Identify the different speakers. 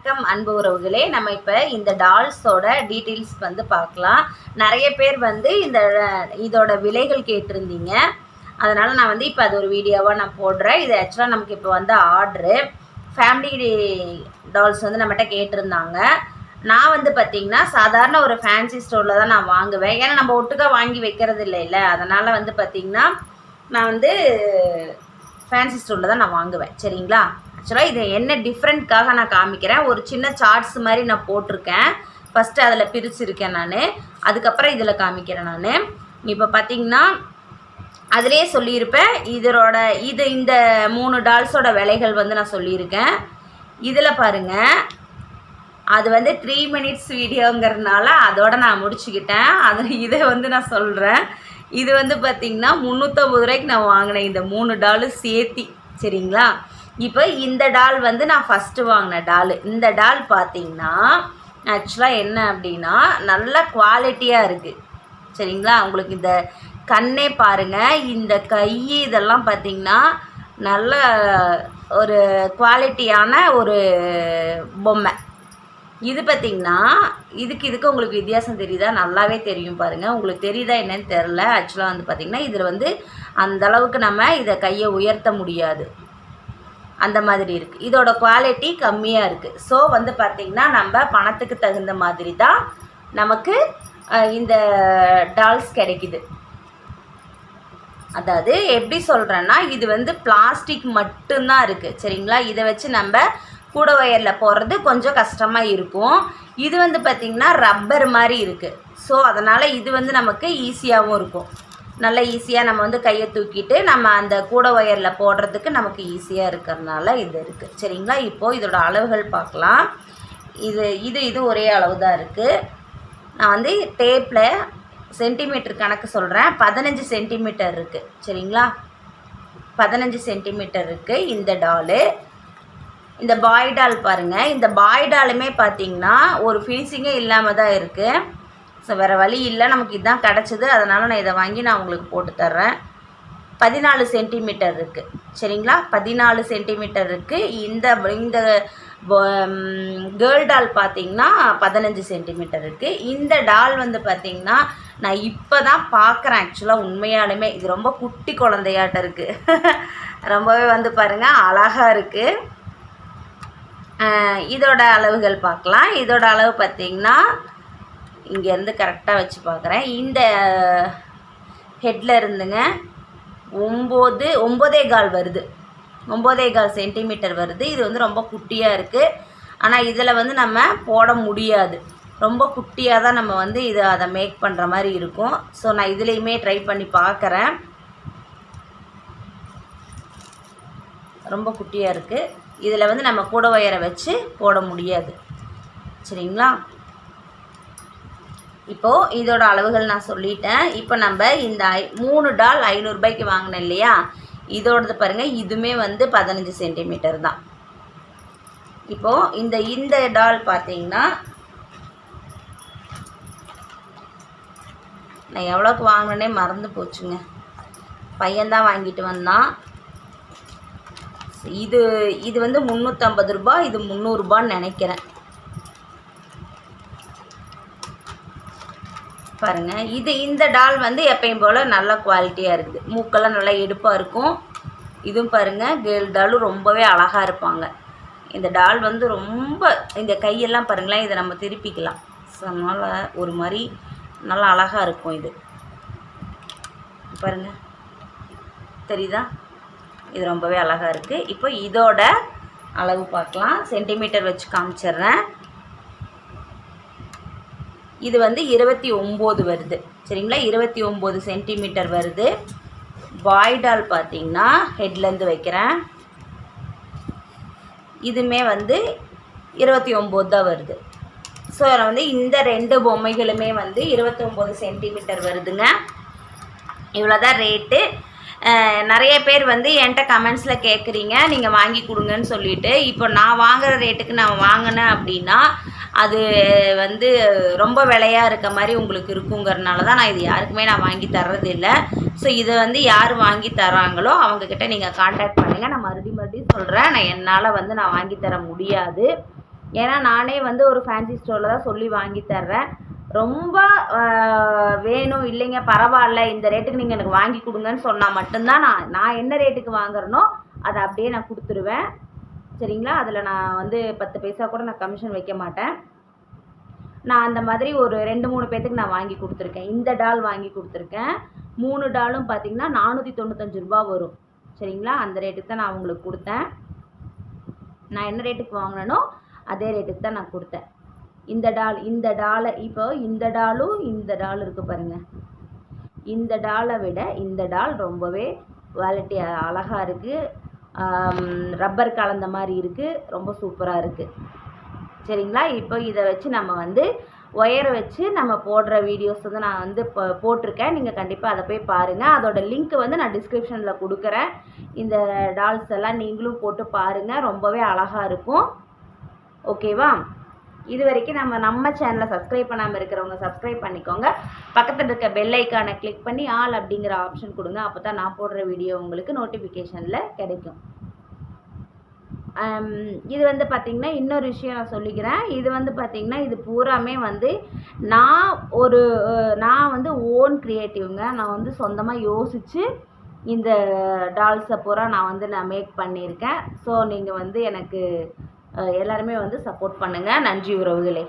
Speaker 1: வணக்கம் அன்பு உறவுகளே. நம்ம இப்போ இந்த டால்ஸோட டீட்டெயில்ஸ் வந்து பார்க்கலாம். நிறைய பேர் வந்து இதோட விலைகள் கேட்டிருந்தீங்க. அதனால் நான் வந்து இப்போ அது ஒரு வீடியோவாக நான் போடுறேன். இது ஆக்சுவலாக நமக்கு இப்போ வந்து ஆர்டரு ஃபேமிலி டால்ஸ் வந்து நம்மகிட்ட கேட்டிருந்தாங்க. நான் வந்து பார்த்திங்கன்னா சாதாரண ஒரு ஃபேன்சி ஸ்டோரில் தான் நான் வாங்குவேன். ஏன்னா நம்ம ஒட்டுக்கா வாங்கி வைக்கிறது இல்லை. அதனால் வந்து பார்த்திங்கன்னா நான் வந்து ஃபேன்சி ஸ்டோரில் தான் நான் வாங்குவேன். சரிங்களா? ஆக்சுவலாக இது என்ன டிஃப்ரெண்ட்காக நான் காமிக்கிறேன். ஒரு சின்ன சார்ட்ஸ் மாதிரி நான் போட்டிருக்கேன். ஃபஸ்ட்டு அதில் பிரிச்சுருக்கேன் நான். அதுக்கப்புறம் இதில் காமிக்கிறேன் நான். இப்போ பார்த்திங்கன்னா அதிலே சொல்லியிருப்பேன் இந்த 3 டால்ஸோட விலைகள் வந்து நான் சொல்லியிருக்கேன். இதில் பாருங்கள், அது வந்து 3 மினிட்ஸ் வீடியோங்கிறதுனால அதோட நான் முடிச்சுக்கிட்டேன். இதை வந்து நான் சொல்கிறேன். இது வந்து பார்த்திங்கன்னா 350 ரூபாய்க்கு நான் வாங்கினேன் இந்த 3 டாலு சேர்த்தி. சரிங்களா? இப்போ இந்த டால் வந்து நான் ஃபஸ்ட்டு வாங்கின டால். இந்த டால் பார்த்திங்கன்னா ஆக்சுவலாக என்ன அப்படின்னா நல்ல குவாலிட்டியாக இருக்குது. சரிங்களா? உங்களுக்கு இந்த கண்ணே பாருங்கள், இந்த கை இதெல்லாம் பார்த்திங்கன்னா நல்ல ஒரு குவாலிட்டியான ஒரு பொம்மை. இது பார்த்திங்கன்னா இதுக்கு உங்களுக்கு வித்தியாசம் தெரியுதா? நல்லாவே தெரியும் பாருங்கள். உங்களுக்கு தெரியுதா என்னன்னு தெரில. ஆக்சுவலாக வந்து பார்த்திங்கன்னா இதில் வந்து அந்தளவுக்கு நம்ம இதை கையை உயர்த்த முடியாது, அந்த மாதிரி இருக்குது. இதோட குவாலிட்டி கம்மியாக இருக்குது. ஸோ வந்து பார்த்திங்கன்னா நம்ம பணத்துக்கு தகுந்த மாதிரி தான் நமக்கு இந்த டால்ஸ் கிடைக்குது. அதாவது எப்படி சொல்கிறேன்னா, இது வந்து பிளாஸ்டிக் மட்டும்தான் இருக்குது. சரிங்களா? இதை வச்சு நம்ம கூட ஒயரில் போடுறது கொஞ்சம் கஷ்டமாக இருக்கும். இது வந்து பார்த்திங்கன்னா ரப்பர் மாதிரி இருக்குது. ஸோ அதனால் இது வந்து நமக்கு ஈஸியாகவும் இருக்கும். நல்லா ஈஸியாக நம்ம வந்து கையை தூக்கிட்டு நம்ம அந்த கூட ஒயரில் போடுறதுக்கு நமக்கு ஈஸியாக இருக்கிறதுனால இது இருக்குது. சரிங்களா? இப்போது இதோட அளவுகள் பார்க்கலாம். இது ஒரே அளவு தான் இருக்குது. நான் வந்து டேப்பில் சென்டிமீட்டர் கணக்கு சொல்கிறேன். 15 சென்டிமீட்டர் இருக்குது. சரிங்களா? 15 சென்டிமீட்டர் இருக்குது இந்த டாலு. இந்த பாய் டால் பாருங்கள். இந்த பாய் டாலுமே பார்த்திங்கன்னா ஒரு ஃபினிஷிங்கே இல்லாமல் தான் இருக்குது. ஸோ வேறு வழி இல்லை, நமக்கு இதுதான் கிடச்சிது. அதனால் நான் இதை வாங்கி நான் உங்களுக்கு போட்டு தர்றேன். 14 சென்டிமீட்டர் இருக்குது. சரிங்களா? 14 சென்டிமீட்டர் இருக்குது. இந்த கேர்ள் டால் பார்த்திங்கன்னா 15 சென்டிமீட்டர் இருக்குது. இந்த டால் வந்து பார்த்திங்கன்னா நான் இப்போ தான் பார்க்குறேன். ஆக்சுவலாக உண்மையாலுமே இது ரொம்ப குட்டி குழந்தையாட்டம் இருக்குது. ரொம்பவே வந்து பாருங்கள் அழகாக இருக்குது. இதோட அளவுகள் பார்க்கலாம். இதோட அளவு பார்த்திங்கன்னா இங்கேருந்து கரெக்டாக வச்சு பார்க்குறேன். இந்த ஹெட்டில் இருந்துங்க 9.25 வருது. 9.25 சென்டிமீட்டர் வருது. இது வந்து ரொம்ப குட்டியாக இருக்குது. ஆனால் இதில் வந்து நம்ம போட முடியாது. ரொம்ப குட்டியாக தான் நம்ம வந்து அதை மேக் பண்ணுற மாதிரி இருக்கும். ஸோ நான் இதுலேயுமே ட்ரை பண்ணி பார்க்குறேன். ரொம்ப குட்டியாக இருக்குது. இதில் வந்து நம்ம கூட ஒயரை வச்சு போட முடியாது. சரிங்களா? இப்போது இதோட அளவுகள் நான் சொல்லிட்டேன். இப்போ நம்ம இந்த 3 டால் 500 ரூபாய்க்கு வாங்கினேன் இல்லையா? இதோடது பாருங்கள், இதுவுமே வந்து 15 சென்டிமீட்டர் தான். இப்போது இந்த டால் பார்த்திங்கன்னா நான் எவ்வளோக்கு வாங்கினேனே மறந்து போச்சுங்க. பையன்தான் வாங்கிட்டு வந்தான். இது வந்து 350 ரூபா, இது 300 ரூபான்னு நினைக்கிறேன். பாருங்கள், இந்த டால் வந்து எப்பயும் போல் நல்ல குவாலிட்டியாக இருக்குது. மூக்கெல்லாம் நல்லா எடுப்பாக இருக்கும். இதுவும் பாருங்கள், கேர்ள் டாலும் ரொம்பவே அழகாக இருப்பாங்க. இந்த டால் வந்து ரொம்ப இந்த கையெல்லாம் பாருங்களேன், இதை நம்ம திருப்பிக்கலாம். ஸோ அதனால் ஒரு மாதிரி நல்லா அழகாக இருக்கும். இது பாருங்கள், தெரியுதா? இது ரொம்பவே அழகாக இருக்குது. இப்போ இதோட அளவு பார்க்கலாம். சென்டிமீட்டர் வச்சு காமிச்சிட்றேன். இது வந்து 29 வருது. சரிங்களா? 29 சென்டிமீட்டர் வருது. பாய் டால் பார்த்திங்கன்னா ஹெட்லேருந்து வைக்கிறேன். இதுவுமே வந்து 29 தான் வருது. ஸோ அதில் வந்து இந்த 2 பொம்மைகளுமே வந்து 29 சென்டிமீட்டர் வருதுங்க. இவ்வளோ தான் ரேட்டு. நிறைய பேர் வந்து என்கிட்ட கமெண்ட்ஸில் கேட்குறீங்க, நீங்கள் வாங்கி கொடுங்கன்னு சொல்லிவிட்டு. இப்போ நான் வாங்குகிற ரேட்டுக்கு நான் வாங்கினேன் அப்படின்னா அது வந்து ரொம்ப விலையாக இருக்க மாதிரி உங்களுக்கு இருக்குங்கிறதுனால தான் நான் இது யாருக்குமே நான் வாங்கி தர்றதில்லை. ஸோ இதை வந்து யார் வாங்கி தராங்களோ அவங்கக்கிட்ட நீங்கள் கான்டாக்ட் பண்ணுங்கள். நான் மறுபடியும் சொல்கிறேன், என்னால் வந்து நான் வாங்கி தர முடியாது. ஏன்னா நானே வந்து ஒரு ஃபேன்சி ஸ்டோரில் தான் சொல்லி வாங்கி தர்றேன். ரொம்ப வேணும் இல்லைங்க பரவாயில்ல இந்த ரேட்டுக்கு நீங்கள் எனக்கு வாங்கி கொடுங்கன்னு சொன்னால் மட்டும்தான் நான் என்ன ரேட்டுக்கு வாங்குறேனோ அதை அப்படியே நான் கொடுத்துருவேன். சரிங்களா? அதில் நான் வந்து 10 பைசா கூட நான் கமிஷன் வைக்க மாட்டேன். நான் அந்த மாதிரி ஒரு 2-3 பேத்துக்கு நான் வாங்கி கொடுத்துருக்கேன். இந்த டால் வாங்கி கொடுத்துருக்கேன். 3 டாலும் பார்த்தீங்கன்னா ₹495 வரும். சரிங்களா? அந்த ரேட்டுக்கு தான் நான் உங்களுக்கு கொடுத்தேன். நான் என்ன ரேட்டுக்கு வாங்கினேனோ அதே ரேட்டுக்கு தான் நான் கொடுத்தேன். இந்த டாலை இப்போ இந்த டால் இருக்குது பாருங்கள். இந்த டாலை விட இந்த டால் ரொம்பவே குவாலிட்டி அழகாக இருக்குது. ரப்பர் கலந்த மாதிரி இருக்குது. ரொம்ப சூப்பராக இருக்குது. சரிங்களா? இப்போ இதை வச்சு நம்ம வந்து ஒயரை வச்சு நம்ம போடுற வீடியோஸ் வந்து நான் வந்து இப்போ போட்டிருக்கேன். நீங்கள் கண்டிப்பாக அதை போய் பாருங்கள். அதோட லிங்க் வந்து நான் டிஸ்கிரிப்ஷனில் கொடுக்குறேன். இந்த டால்ஸ் எல்லாம் நீங்களும் போட்டு பாருங்கள். ரொம்பவே அழகாக இருக்கும். ஓகேவா? இது வரைக்கும் நம்ம சேனலை சப்ஸ்கிரைப் பண்ணாமல் இருக்கிறவங்க சப்ஸ்கிரைப் பண்ணிக்கோங்க. பக்கத்தில் இருக்க பெல் ஐக்கானை கிளிக் பண்ணி ஆல் அப்படிங்கிற ஆப்ஷன் கொடுங்க. அப்போ தான் நான் போடுற வீடியோ உங்களுக்கு நோட்டிஃபிகேஷனில் கிடைக்கும். இது வந்து பார்த்திங்கன்னா இன்னொரு விஷயம் நான் சொல்லிக்கிறேன். இது வந்து பார்த்திங்கன்னா இது பூராமே வந்து நான் வந்து ஓன் க்ரியேட்டிவ்ங்க. நான் வந்து சொந்தமாக யோசித்து இந்த டால்ஸை பூரா நான் மேக் பண்ணியிருக்கேன். ஸோ நீங்கள் வந்து எனக்கு எல்லாருமே வந்து சப்போர்ட் பண்ணுங்கள். நன்றி உறவுகளே.